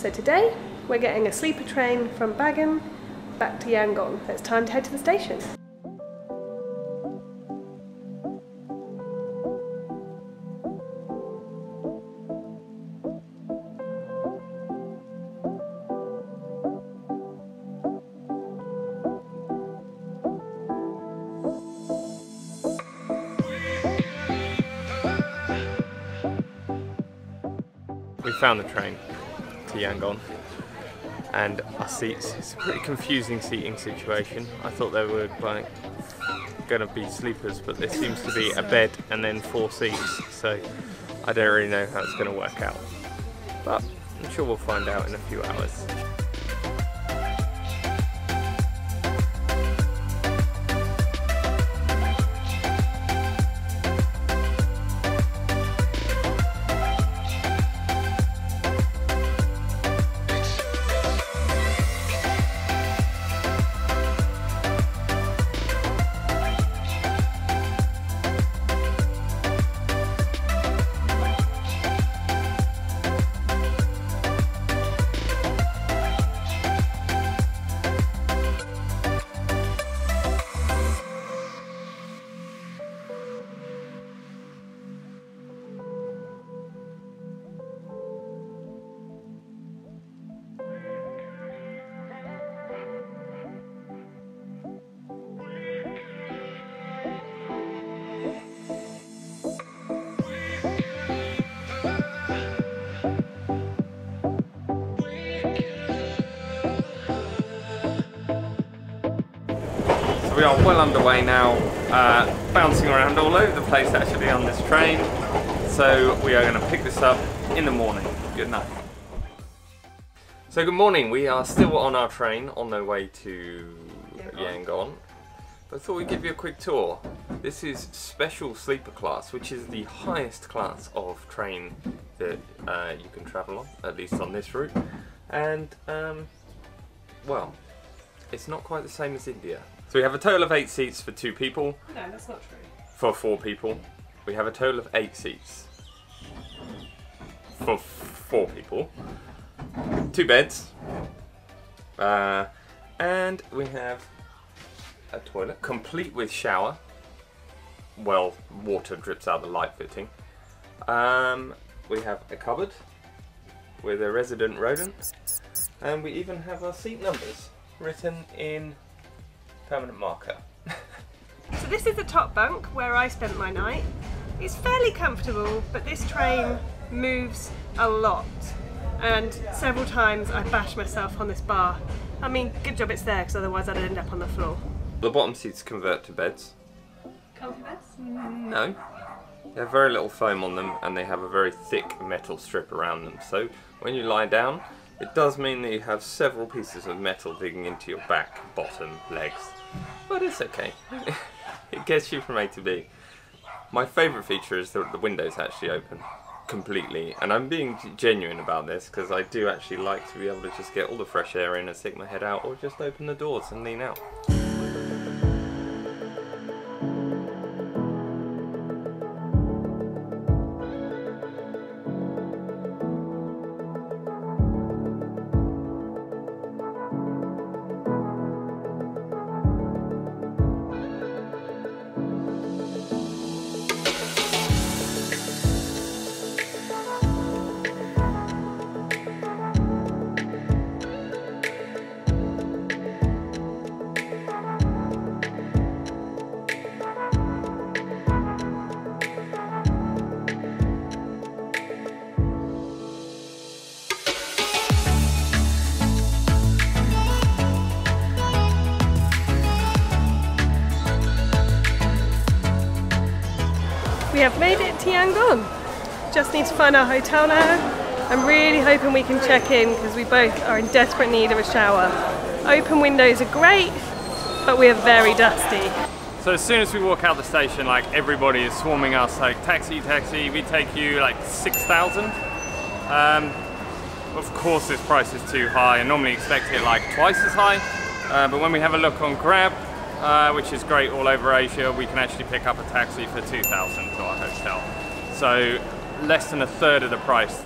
So today we're getting a sleeper train from Bagan back to Yangon. So it's time to head to the station. We found the train to Yangon and our seats, it's a pretty confusing seating situation. I thought they were like going to be sleepers, but there seems to be a bed and then 4 seats, so I don't really know how it's going to work out. But I'm sure we'll find out in a few hours. We are well underway now, bouncing around all over the place actually on this train. So we are going to pick this up in the morning. Good night. So good morning, we are still on our train on the way to Yangon. But I thought we'd give you a quick tour. This is special sleeper class, which is the highest class of train that you can travel on, at least on this route. And well, it's not quite the same as India. So we have a total of 8 seats for 2 people. No, that's not true. For 4 people. We have a total of 8 seats for 4 people. 2 beds. And we have a toilet complete with shower. Well, water drips out the light fitting. We have a cupboard with a resident rodent. And we even have our seat numbers written in permanent marker. So this is the top bunk where I spent my night. It's fairly comfortable, but this train moves a lot. And several times I bashed myself on this bar. I mean, good job it's there, because otherwise I'd end up on the floor. The bottom seats convert to beds. Comfy beds? No. They have very little foam on them and they have a very thick metal strip around them. So when you lie down, it does mean that you have several pieces of metal digging into your back, bottom, legs. But it's okay. It gets you from A to B. My favourite feature is that the windows actually open completely. And I'm being genuine about this because I do actually like to be able to just get all the fresh air in and stick my head out, or just open the doors and lean out. We have made it to Yangon. Just need to find our hotel now. I'm really hoping we can check in because we both are in desperate need of a shower. Open windows are great, but we are very dusty. So as soon as we walk out the station, like everybody is swarming us, like taxi, taxi, we take you like 6,000. Of course this price is too high. I normally expect it like twice as high, but when we have a look on Grab, which is great all over Asia, we can actually pick up a taxi for 2,000 to our hotel. So less than a third of the price.